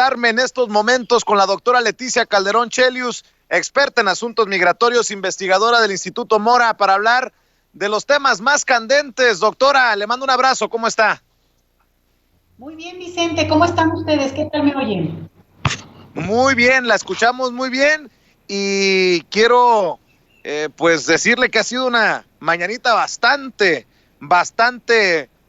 comunicarme en estos momentos con la doctora Leticia Calderón Chelius, experta en asuntos migratorios, investigadora del Instituto Mora, para hablar de los temas más candentes. Doctora, le mando un abrazo, ¿cómo está? Muy bien, Vicente, ¿cómo están ustedes? ¿Qué tal me oyen? Muy bien, la escuchamos muy bien y quiero pues decirle que ha sido una mañanita bastante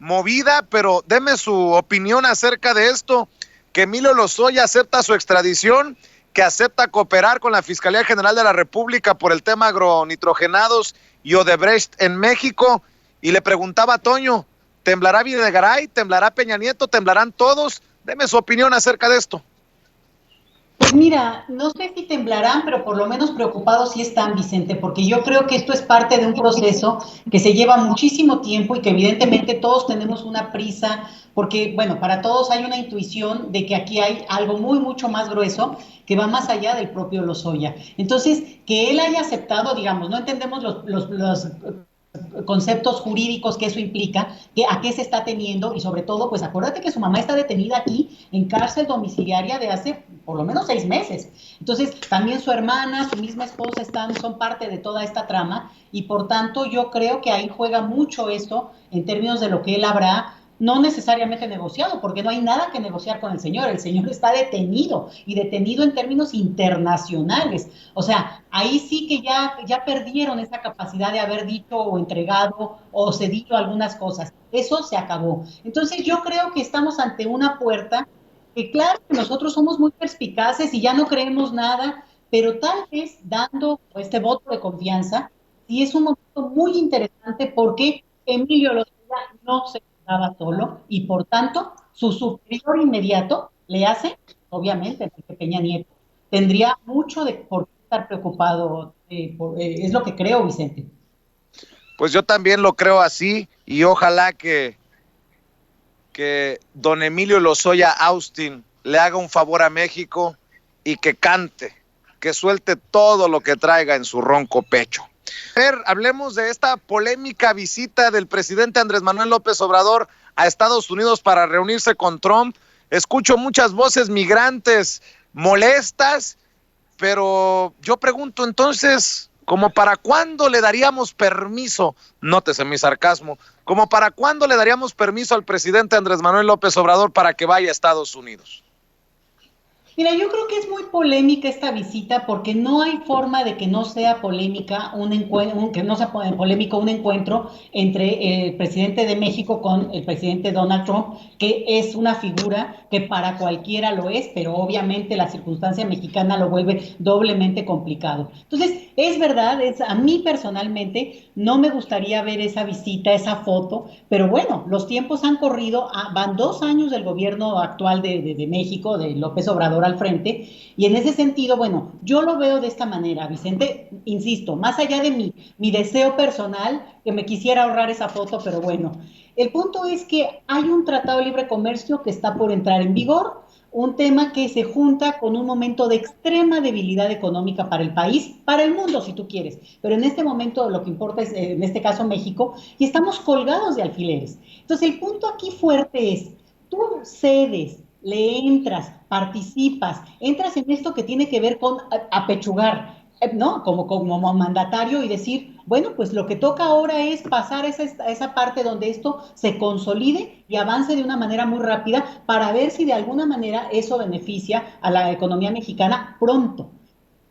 movida, pero deme su opinión acerca de esto, que Emilio Lozoya acepta su extradición, que acepta cooperar con la Fiscalía General de la República por el tema agronitrogenados y Odebrecht en México, y le preguntaba a Toño, ¿temblará Videgaray? ¿Temblará Peña Nieto? ¿Temblarán todos? Deme su opinión acerca de esto. Pues mira, no sé si temblarán, pero por lo menos preocupados sí están, Vicente, porque yo creo que esto es parte de un proceso que se lleva muchísimo tiempo y que evidentemente todos tenemos una prisa, porque bueno, para todos hay una intuición de que aquí hay algo mucho más grueso que va más allá del propio Lozoya. Entonces, que él haya aceptado, digamos, no entendemos los conceptos jurídicos que eso implica, que a qué se está teniendo y sobre todo, pues acuérdate que su mamá está detenida aquí en cárcel domiciliaria de hace por lo menos 6 meses. Entonces, también su hermana, su misma esposa son parte de toda esta trama y por tanto yo creo que ahí juega mucho esto en términos de lo que él habrá no necesariamente negociado, porque no hay nada que negociar con el señor está detenido y detenido en términos internacionales, o sea, ahí sí que ya perdieron esa capacidad de haber dicho o entregado o cedido algunas cosas, eso se acabó. Entonces yo creo que estamos ante una puerta que claro que nosotros somos muy perspicaces y ya no creemos nada, pero tal vez dando este voto de confianza, sí es un momento muy interesante porque Emilio Lozoya no se quedaba solo y por tanto su superior inmediato le hace, obviamente, Enrique Peña Nieto, tendría mucho de por qué estar preocupado, es lo que creo, Vicente. Pues yo también lo creo así y ojalá que don Emilio Lozoya Austin le haga un favor a México y que cante, que suelte todo lo que traiga en su ronco pecho. A ver, hablemos de esta polémica visita del presidente Andrés Manuel López Obrador a Estados Unidos para reunirse con Trump. Escucho muchas voces migrantes molestas, pero yo pregunto entonces, ¿como para cuándo le daríamos permiso? Nótese mi sarcasmo. ¿Como para cuándo le daríamos permiso al presidente Andrés Manuel López Obrador para que vaya a Estados Unidos? Mira, yo creo que es muy polémica esta visita porque no hay forma de que no sea polémica que no sea polémico un encuentro entre el presidente de México con el presidente Donald Trump, que es una figura que para cualquiera lo es, pero obviamente la circunstancia mexicana lo vuelve doblemente complicado. Entonces, es verdad, a mí personalmente no me gustaría ver esa visita, esa foto, pero bueno, los tiempos han corrido, van 2 años del gobierno actual de México, de López Obrador al frente, y en ese sentido, bueno, yo lo veo de esta manera, Vicente, insisto, más allá de mi deseo personal, que me quisiera ahorrar esa foto, pero bueno, el punto es que hay un tratado de libre comercio que está por entrar en vigor, un tema que se junta con un momento de extrema debilidad económica para el país, para el mundo si tú quieres, pero en este momento lo que importa es, en este caso México, y estamos colgados de alfileres. Entonces el punto aquí fuerte es, tú cedes, le entras, participas, entras en esto que tiene que ver con apechugar, ¿no? Como mandatario y decir, bueno, pues lo que toca ahora es pasar esa parte donde esto se consolide y avance de una manera muy rápida para ver si de alguna manera eso beneficia a la economía mexicana pronto.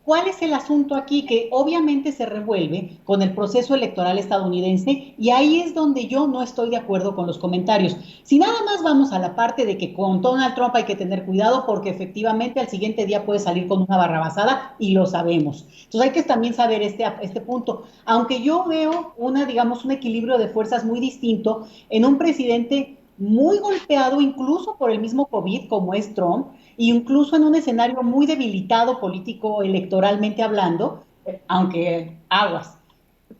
¿Cuál es el asunto aquí? Que obviamente se revuelve con el proceso electoral estadounidense y ahí es donde yo no estoy de acuerdo con los comentarios. Si nada más vamos a la parte de que con Donald Trump hay que tener cuidado porque efectivamente al siguiente día puede salir con una barrabasada y lo sabemos. Entonces hay que también saber este punto. Aunque yo veo digamos, un equilibrio de fuerzas muy distinto en un presidente muy golpeado incluso por el mismo COVID como es Trump, incluso en un escenario muy debilitado político electoralmente hablando, aunque aguas,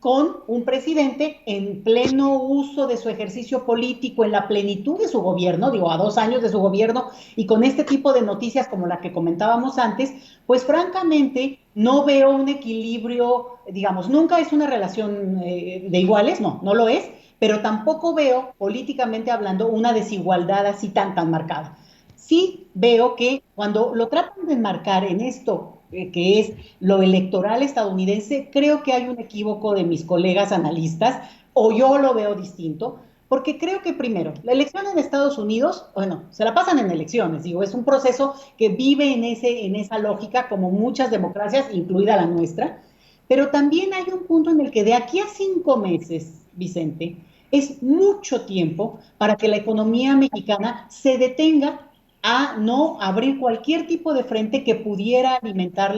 con un presidente en pleno uso de su ejercicio político, en la plenitud de su gobierno, digo, a 2 años de su gobierno, y con este tipo de noticias como la que comentábamos antes, pues francamente no veo un equilibrio, digamos, nunca es una relación de iguales, no lo es, pero tampoco veo, políticamente hablando, una desigualdad así tan marcada. sí veo que cuando lo tratan de enmarcar en esto que es lo electoral estadounidense, creo que hay un equívoco de mis colegas analistas, o yo lo veo distinto, porque creo que primero, la elección en Estados Unidos, bueno, se la pasan en elecciones, digo, es un proceso que vive en esa lógica como muchas democracias, incluida la nuestra, pero también hay un punto en el que de aquí a 5 meses, Vicente, es mucho tiempo para que la economía mexicana se detenga a no abrir cualquier tipo de frente que pudiera alimentar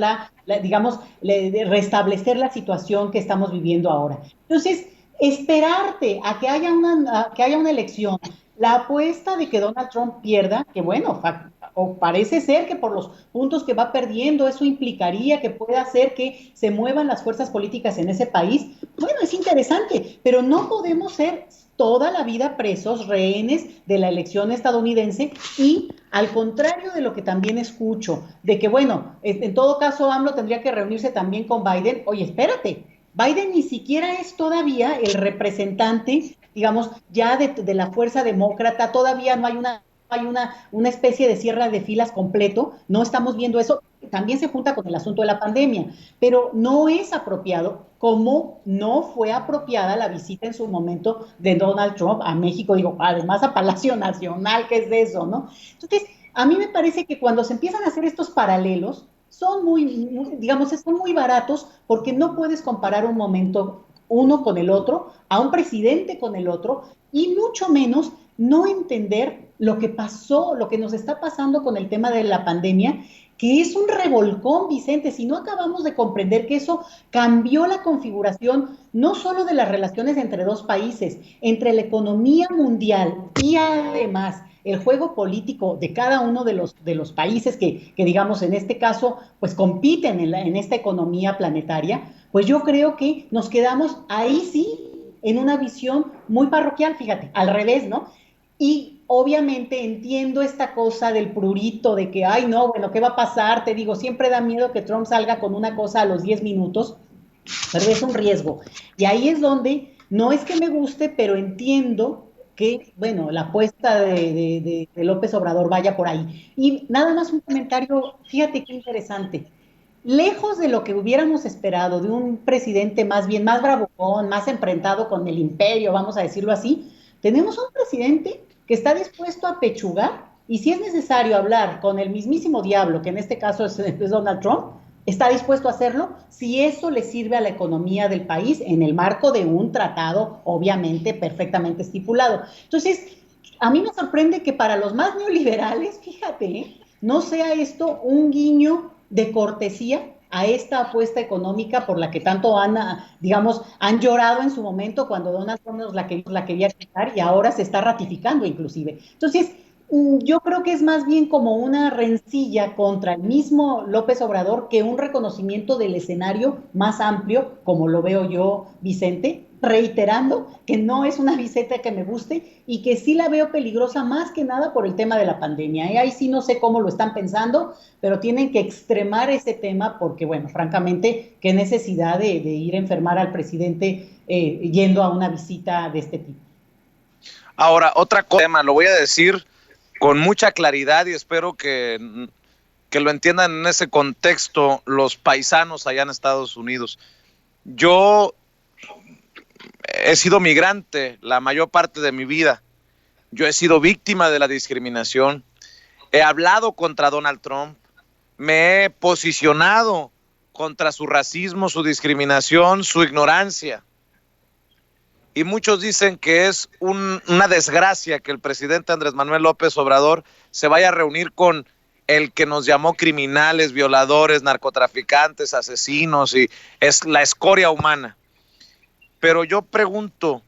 digamos, restablecer la situación que estamos viviendo ahora. Entonces, esperarte a que haya una elección, la apuesta de que Donald Trump pierda, que bueno, o parece ser que por los puntos que va perdiendo, eso implicaría que pueda hacer que se muevan las fuerzas políticas en ese país. Bueno, es interesante, pero no podemos ser toda la vida presos, rehenes de la elección estadounidense y al contrario de lo que también escucho, de que bueno, en todo caso AMLO tendría que reunirse también con Biden. Oye, espérate, Biden ni siquiera es todavía el representante, digamos, ya de la fuerza demócrata, todavía no hay una especie de cierre de filas completo, no estamos viendo eso, también se junta con el asunto de la pandemia, pero no es apropiado, como no fue apropiada la visita en su momento de Donald Trump a México, digo, además a Palacio Nacional, ¿qué es de eso, no? Entonces, a mí me parece que cuando se empiezan a hacer estos paralelos, son digamos, son muy baratos porque no puedes comparar un momento uno con el otro, a un presidente con el otro, y mucho menos no entender lo que pasó, lo que nos está pasando con el tema de la pandemia, que es un revolcón, Vicente, si no acabamos de comprender que eso cambió la configuración no solo de las relaciones entre dos países, entre la economía mundial y además el juego político de cada uno de los países que, digamos, en este caso, pues compiten en esta economía planetaria, pues yo creo que nos quedamos ahí sí en una visión muy parroquial, fíjate, al revés, ¿no? Y obviamente entiendo esta cosa del prurito, de que, ay, no, bueno, ¿qué va a pasar? Te digo, siempre da miedo que Trump salga con una cosa a los 10 minutos, pero es un riesgo. Y ahí es donde, no es que me guste, pero entiendo que, bueno, la apuesta de López Obrador vaya por ahí. Y nada más un comentario, fíjate qué interesante. Lejos de lo que hubiéramos esperado de un presidente más bien más bravucón, más enfrentado con el imperio, vamos a decirlo así, tenemos un presidente que está dispuesto a pechugar y si es necesario hablar con el mismísimo diablo, que en este caso es Donald Trump, está dispuesto a hacerlo si eso le sirve a la economía del país en el marco de un tratado, obviamente, perfectamente estipulado. Entonces, a mí me sorprende que para los más neoliberales, fíjate, no sea esto un guiño de cortesía a esta apuesta económica por la que tanto digamos, han llorado en su momento cuando Donald Trump la quería quitar y ahora se está ratificando inclusive. Entonces, yo creo que es más bien como una rencilla contra el mismo López Obrador que un reconocimiento del escenario más amplio, como lo veo yo, Vicente, reiterando que no es una visita que me guste y que sí la veo peligrosa más que nada por el tema de la pandemia. Ahí sí no sé cómo lo están pensando, pero tienen que extremar ese tema porque, bueno, francamente, qué necesidad de ir a enfermar al presidente yendo a una visita de este tipo. Ahora, otra cosa, lo voy a decir con mucha claridad y espero que lo entiendan en ese contexto los paisanos allá en Estados Unidos. Yo he sido migrante la mayor parte de mi vida. Yo he sido víctima de la discriminación. He hablado contra Donald Trump. Me he posicionado contra su racismo, su discriminación, su ignorancia. Y muchos dicen que es una desgracia que el presidente Andrés Manuel López Obrador se vaya a reunir con el que nos llamó criminales, violadores, narcotraficantes, asesinos, y es la escoria humana. Pero yo pregunto,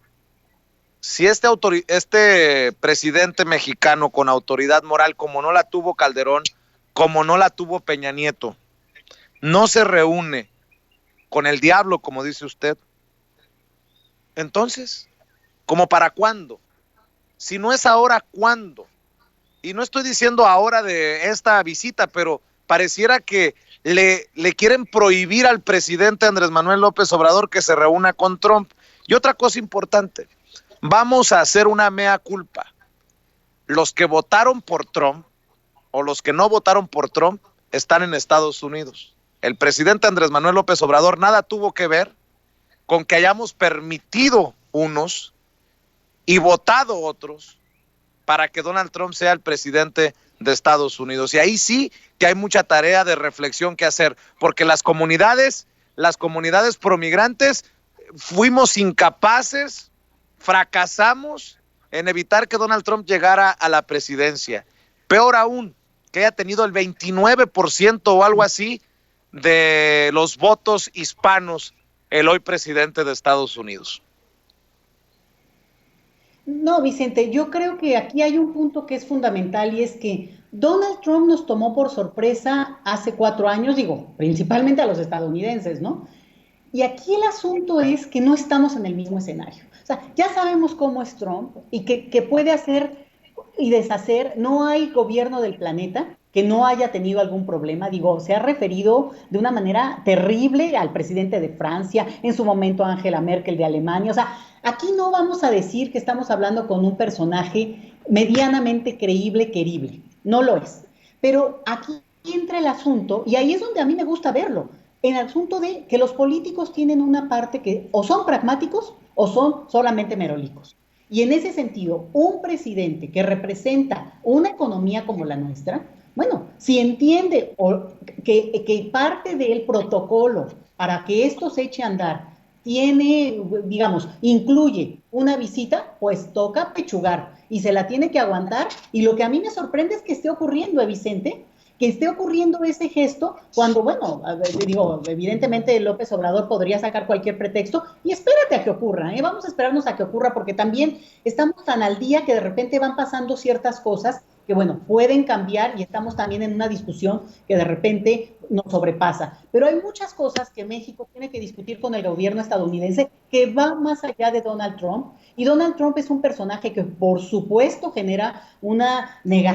si este presidente mexicano con autoridad moral, como no la tuvo Calderón, como no la tuvo Peña Nieto, no se reúne con el diablo, como dice usted, entonces, ¿como para cuándo? Si no es ahora, ¿cuándo? Y no estoy diciendo ahora de esta visita, pero pareciera que le quieren prohibir al presidente Andrés Manuel López Obrador que se reúna con Trump. Y otra cosa importante, vamos a hacer una mea culpa. Los que votaron por Trump o los que no votaron por Trump están en Estados Unidos. El presidente Andrés Manuel López Obrador nada tuvo que ver con que hayamos permitido unos y votado otros para que Donald Trump sea el presidente de Estados Unidos. Y ahí sí que hay mucha tarea de reflexión que hacer, porque las comunidades promigrantes fuimos incapaces, fracasamos en evitar que Donald Trump llegara a la presidencia. Peor aún, que haya tenido el 29% o algo así de los votos hispanos el hoy presidente de Estados Unidos. No, Vicente, yo creo que aquí hay un punto que es fundamental y es que Donald Trump nos tomó por sorpresa hace 4 años, digo, principalmente a los estadounidenses, ¿no? Y aquí el asunto es que no estamos en el mismo escenario. O sea, ya sabemos cómo es Trump y que puede hacer y deshacer. No hay gobierno del planeta que no haya tenido algún problema. Digo, se ha referido de una manera terrible al presidente de Francia, en su momento a Angela Merkel de Alemania. O sea, aquí no vamos a decir que estamos hablando con un personaje medianamente creíble, querible. No lo es. Pero aquí entra el asunto, y ahí es donde a mí me gusta verlo, en el asunto de que los políticos tienen una parte que o son pragmáticos o son solamente merolicos. Y en ese sentido, un presidente que representa una economía como la nuestra, bueno, si entiende que parte del protocolo para que esto se eche a andar tiene, digamos, incluye una visita, pues toca pechugar y se la tiene que aguantar. Y lo que a mí me sorprende es que esté ocurriendo, Vicente, que esté ocurriendo ese gesto cuando, bueno, digo, evidentemente López Obrador podría sacar cualquier pretexto y espérate a que ocurra, vamos a esperarnos a que ocurra porque también estamos tan al día que de repente van pasando ciertas cosas que, bueno, pueden cambiar y estamos también en una discusión que de repente nos sobrepasa. Pero hay muchas cosas que México tiene que discutir con el gobierno estadounidense que va más allá de Donald Trump. Y Donald Trump es un personaje que, por supuesto, genera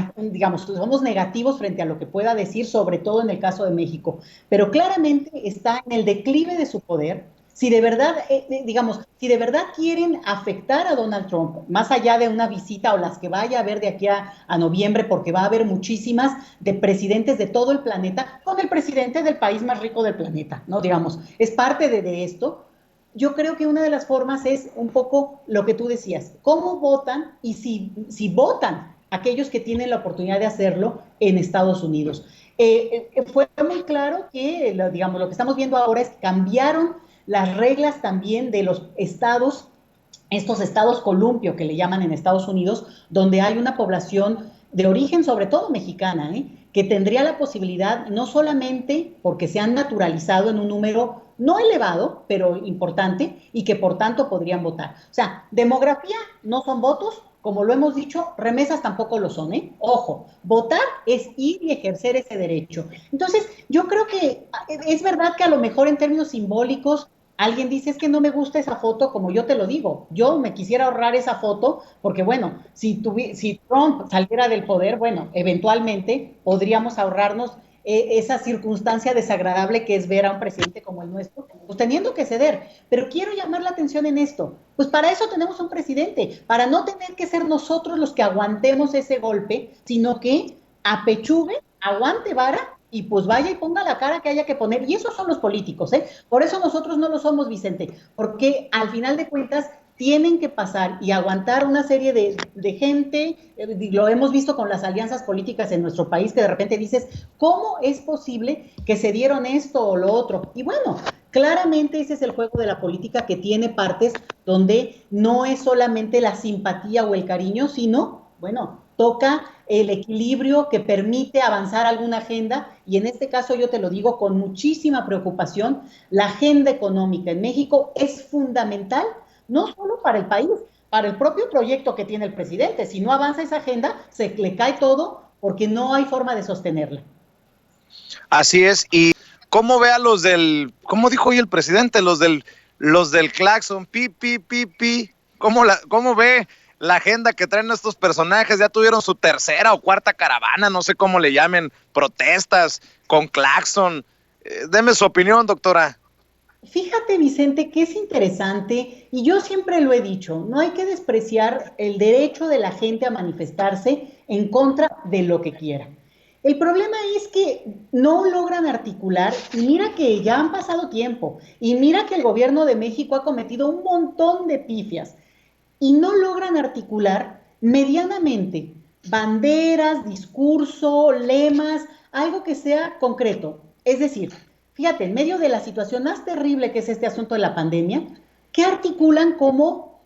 digamos, somos negativos frente a lo que pueda decir, sobre todo en el caso de México. Pero claramente está en el declive de su poder. Si de verdad, digamos, si de verdad quieren afectar a Donald Trump, más allá de una visita o las que vaya a haber de aquí a noviembre, porque va a haber muchísimas de presidentes de todo el planeta, con el presidente del país más rico del planeta, ¿no? Digamos, es parte de esto. Yo creo que una de las formas es un poco lo que tú decías, cómo votan y si votan aquellos que tienen la oportunidad de hacerlo en Estados Unidos. Fue muy claro que, digamos, lo que estamos viendo ahora es que cambiaron las reglas también de los estados, estos estados columpio que le llaman en Estados Unidos, donde hay una población de origen sobre todo mexicana, que tendría la posibilidad, no solamente porque se han naturalizado en un número no elevado, pero importante, y que por tanto podrían votar. O sea, demografía no son votos, como lo hemos dicho, remesas tampoco lo son, ¿eh? Ojo, votar es ir y ejercer ese derecho. Entonces, yo creo que es verdad que a lo mejor en términos simbólicos alguien dice, es que no me gusta esa foto, como yo te lo digo, yo me quisiera ahorrar esa foto, porque bueno, si Trump saliera del poder, bueno, eventualmente podríamos ahorrarnos esa circunstancia desagradable que es ver a un presidente como el nuestro, pues teniendo que ceder. Pero quiero llamar la atención en esto, pues para eso tenemos un presidente, para no tener que ser nosotros los que aguantemos ese golpe, sino que apechugue, aguante vara y pues vaya y ponga la cara que haya que poner. Y esos son los políticos, ¿eh? Por eso nosotros no lo somos, Vicente, porque al final de cuentas tienen que pasar y aguantar una serie de gente, lo hemos visto con las alianzas políticas en nuestro país, que de repente dices, ¿cómo es posible que se dieron esto o lo otro? Y bueno, claramente ese es el juego de la política, que tiene partes donde no es solamente la simpatía o el cariño, sino, bueno, toca el equilibrio que permite avanzar alguna agenda, y en este caso yo te lo digo con muchísima preocupación, la agenda económica en México es fundamental, no solo para el país, para el propio proyecto que tiene el presidente. Si no avanza esa agenda, se le cae todo porque no hay forma de sostenerla. Así es. Y cómo ve a los ¿cómo dijo hoy el presidente? Los del claxon, pi, pi, pi, pi. ¿Cómo ve la agenda que traen estos personajes? Ya tuvieron su tercera o cuarta caravana, no sé cómo le llamen, protestas con claxon. Deme su opinión, doctora. Fíjate, Vicente, que es interesante, y yo siempre lo he dicho, no hay que despreciar el derecho de la gente a manifestarse en contra de lo que quiera. El problema es que no logran articular, y mira que ya han pasado tiempo, y mira que el gobierno de México ha cometido un montón de pifias, y no logran articular medianamente banderas, discurso, lemas, algo que sea concreto. Es decir, fíjate, en medio de la situación más terrible que es este asunto de la pandemia, ¿qué articulan como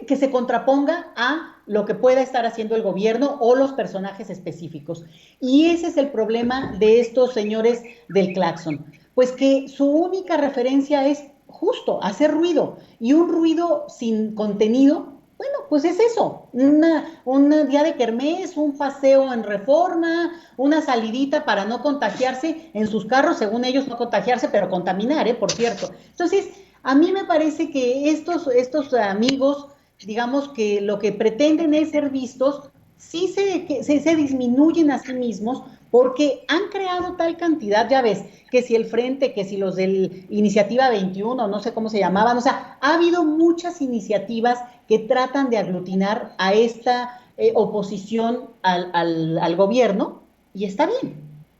que se contraponga a lo que pueda estar haciendo el gobierno o los personajes específicos? Y ese es el problema de estos señores del claxon, pues que su única referencia es justo hacer ruido, y un ruido sin contenido. Bueno, pues es eso, un día de kermés, un paseo en Reforma, una salidita para no contagiarse en sus carros, según ellos no contagiarse, pero contaminar, por cierto. Entonces, a mí me parece que estos amigos, digamos que lo que pretenden es ser vistos, sí se disminuyen a sí mismos porque han creado tal cantidad, ya ves, que si el Frente, que si los de Iniciativa 21, no sé cómo se llamaban, o sea, ha habido muchas iniciativas que tratan de aglutinar a esta oposición al gobierno, y está bien,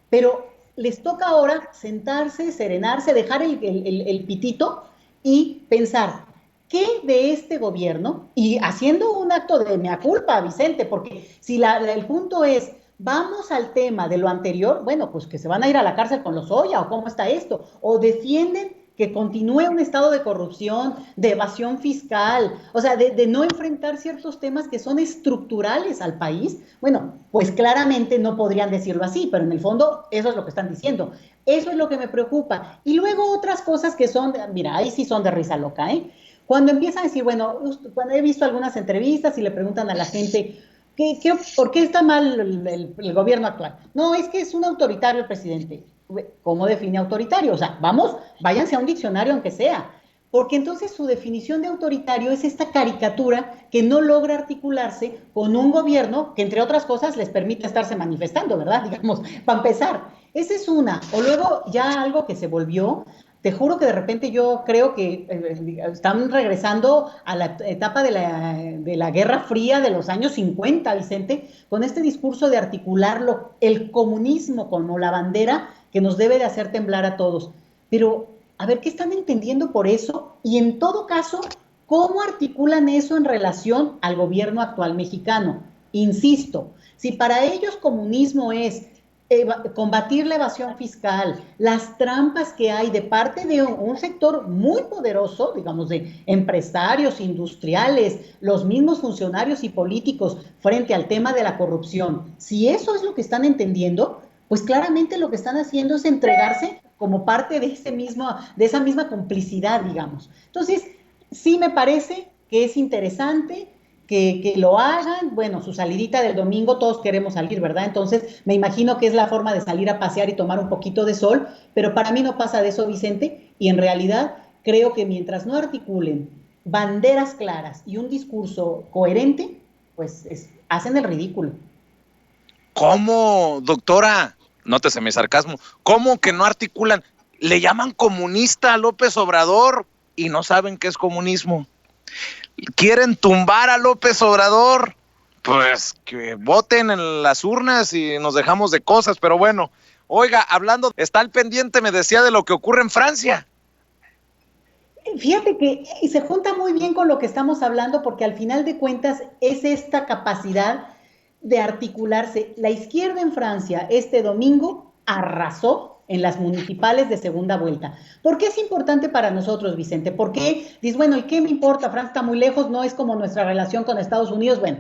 pero les toca ahora sentarse, serenarse, dejar el pitito y pensar, ¿qué de este gobierno? Y haciendo un acto de mea culpa, Vicente, porque si el punto es, vamos al tema de lo anterior, bueno, pues que se van a ir a la cárcel con los Oya, o cómo está esto, o defienden que continúe un estado de corrupción, de evasión fiscal, o sea, de no enfrentar ciertos temas que son estructurales al país. Bueno, pues claramente no podrían decirlo así, pero en el fondo eso es lo que están diciendo. Eso es lo que me preocupa. Y luego otras cosas que son, mira, ahí sí son de risa loca, ¿eh? Cuando empiezan a decir, bueno, cuando he visto algunas entrevistas y le preguntan a la gente, ¿por qué está mal el gobierno actual? No, es que es un autoritario el presidente. ¿Cómo define autoritario? O sea, vamos, váyanse a un diccionario aunque sea. Porque entonces su definición de autoritario es esta caricatura que no logra articularse con un gobierno que, entre otras cosas, les permite estarse manifestando, ¿verdad? Digamos, para empezar. Esa es una. O luego ya algo que se volvió, te juro que de repente yo creo que están regresando a la etapa de la Guerra Fría de los años 50, Vicente, con este discurso de articularlo, el comunismo como la bandera que nos debe de hacer temblar a todos. Pero, a ver, ¿qué están entendiendo por eso? Y en todo caso, ¿cómo articulan eso en relación al gobierno actual mexicano? Insisto, si para ellos comunismo es combatir la evasión fiscal, las trampas que hay de parte de un sector muy poderoso, digamos, de empresarios, industriales, los mismos funcionarios y políticos frente al tema de la corrupción. Si eso es lo que están entendiendo, pues claramente lo que están haciendo es entregarse como parte de esa misma complicidad, digamos. Entonces, sí me parece que es interesante que lo hagan. Bueno, su salidita del domingo, todos queremos salir, ¿verdad? Entonces, me imagino que es la forma de salir a pasear y tomar un poquito de sol, pero para mí no pasa de eso, Vicente, y en realidad creo que mientras no articulen banderas claras y un discurso coherente, pues hacen el ridículo. ¿Cómo, doctora? Nótese mi sarcasmo. ¿Cómo que no articulan? Le llaman comunista a López Obrador y no saben qué es comunismo. Quieren tumbar a López Obrador. Pues que voten en las urnas y nos dejamos de cosas. Pero bueno, oiga, hablando, está al pendiente, me decía, de lo que ocurre en Francia. Fíjate que se junta muy bien con lo que estamos hablando, porque al final de cuentas es esta capacidad de articularse. La izquierda en Francia este domingo arrasó en las municipales de segunda vuelta. ¿Por qué es importante para nosotros, Vicente? ¿Por qué dices, bueno, ¿y qué me importa? Francia está muy lejos, no es como nuestra relación con Estados Unidos, bueno,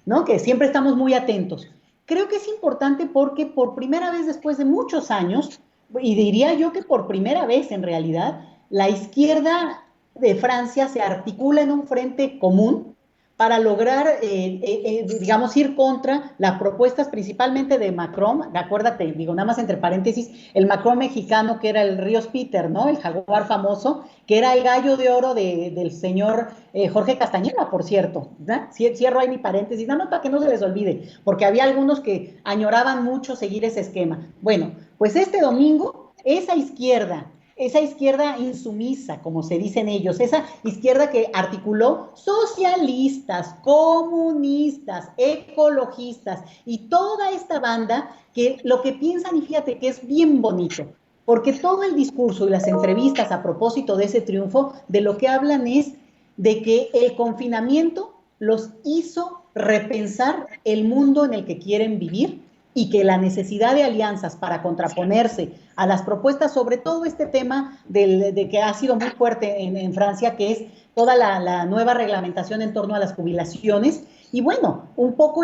¿no? Que siempre estamos muy atentos. Creo que es importante porque por primera vez después de muchos años, y diría yo que por primera vez en realidad, la izquierda de Francia se articula en un frente común para lograr, digamos, ir contra las propuestas principalmente de Macron. Acuérdate, digo, nada más entre paréntesis, el Macron mexicano, que era el Ríos Peter, ¿no? El jaguar famoso, que era el gallo de oro del señor Jorge Castañeda, por cierto. ¿No? Cierro ahí mi paréntesis, nada más para que no se les olvide, porque había algunos que añoraban mucho seguir ese esquema. Bueno, pues este domingo, esa izquierda esa izquierda insumisa, como se dicen ellos, esa izquierda que articuló socialistas, comunistas, ecologistas y toda esta banda que lo que piensan, y fíjate que es bien bonito, porque todo el discurso y las entrevistas a propósito de ese triunfo, de lo que hablan es de que el confinamiento los hizo repensar el mundo en el que quieren vivir y que la necesidad de alianzas para contraponerse a las propuestas, sobre todo este tema de que ha sido muy fuerte en Francia, que es toda la nueva reglamentación en torno a las jubilaciones, y bueno, un poco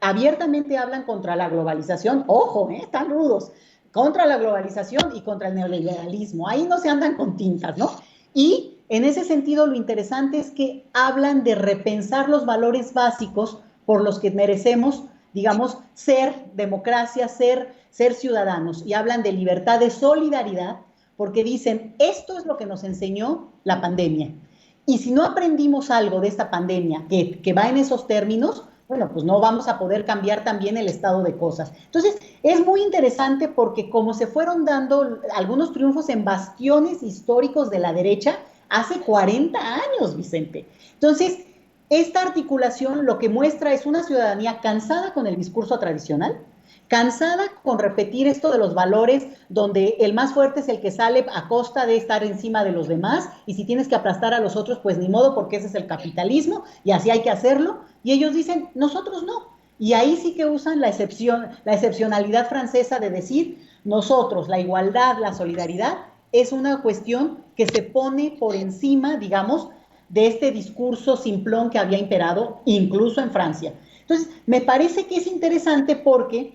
abiertamente hablan contra la globalización, ojo, están rudos, contra la globalización y contra el neoliberalismo, ahí no se andan con tintas, ¿no? Y en ese sentido lo interesante es que hablan de repensar los valores básicos por los que merecemos, digamos, ser democracia, ser ciudadanos, y hablan de libertad, de solidaridad, porque dicen, esto es lo que nos enseñó la pandemia. Y si no aprendimos algo de esta pandemia que va en esos términos, bueno, pues no vamos a poder cambiar también el estado de cosas. Entonces, es muy interesante porque como se fueron dando algunos triunfos en bastiones históricos de la derecha hace 40 años, Vicente. Entonces, esta articulación lo que muestra es una ciudadanía cansada con el discurso tradicional, cansada con repetir esto de los valores donde el más fuerte es el que sale a costa de estar encima de los demás, y si tienes que aplastar a los otros, pues ni modo, porque ese es el capitalismo y así hay que hacerlo, y ellos dicen, nosotros no. Y ahí sí que usan la excepcionalidad francesa de decir, nosotros, la igualdad, la solidaridad, es una cuestión que se pone por encima, digamos, de este discurso simplón que había imperado incluso en Francia. Entonces, me parece que es interesante porque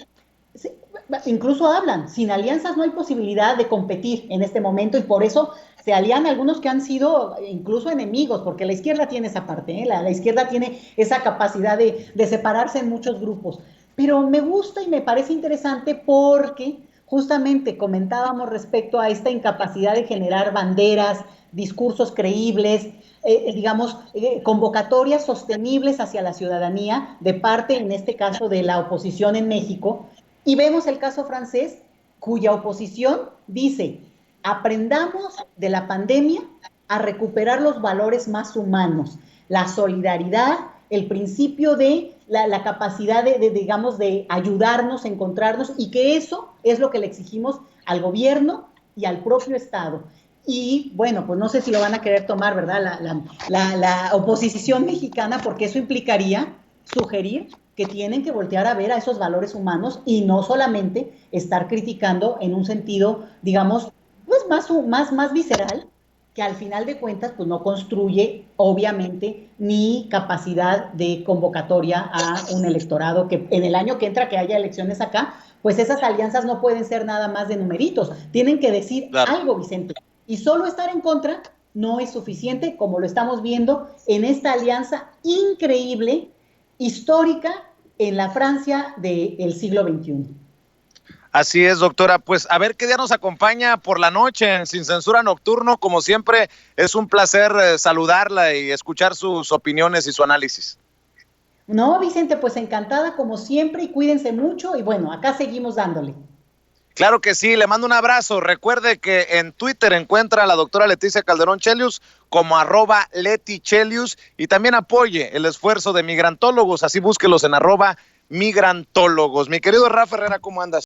incluso hablan, sin alianzas no hay posibilidad de competir en este momento, y por eso se alían algunos que han sido incluso enemigos, porque la izquierda tiene esa parte, la izquierda tiene esa capacidad de separarse en muchos grupos. Pero me gusta y me parece interesante porque justamente comentábamos respecto a esta incapacidad de generar banderas, discursos creíbles, digamos, convocatorias sostenibles hacia la ciudadanía de parte, en este caso, de la oposición en México. Y vemos el caso francés, cuya oposición dice, aprendamos de la pandemia a recuperar los valores más humanos, la solidaridad, el principio de la capacidad digamos, de ayudarnos, encontrarnos, y que eso es lo que le exigimos al gobierno y al propio Estado. Y bueno, pues no sé si lo van a querer tomar, ¿verdad? La oposición mexicana, porque eso implicaría sugerir que tienen que voltear a ver a esos valores humanos y no solamente estar criticando en un sentido, digamos, pues más visceral, que al final de cuentas pues no construye obviamente ni capacidad de convocatoria a un electorado que en el año que entra, que haya elecciones acá, pues esas alianzas no pueden ser nada más de numeritos, tienen que decir algo, Vicente, y solo estar en contra no es suficiente, como lo estamos viendo en esta alianza increíble, histórica, en la Francia del siglo XXI. Así es, doctora. Pues a ver qué día nos acompaña por la noche en Sin Censura Nocturno. Como siempre, es un placer saludarla y escuchar sus opiniones y su análisis. No, Vicente, pues encantada como siempre, y cuídense mucho, y bueno, acá seguimos dándole. Claro que sí, le mando un abrazo. Recuerde que en Twitter encuentra a la doctora Leticia Calderón Chelius como @LetiChelius, y también apoye el esfuerzo de migrantólogos, así búsquelos en @migrantólogos. Mi querido Rafa Herrera, ¿cómo andas?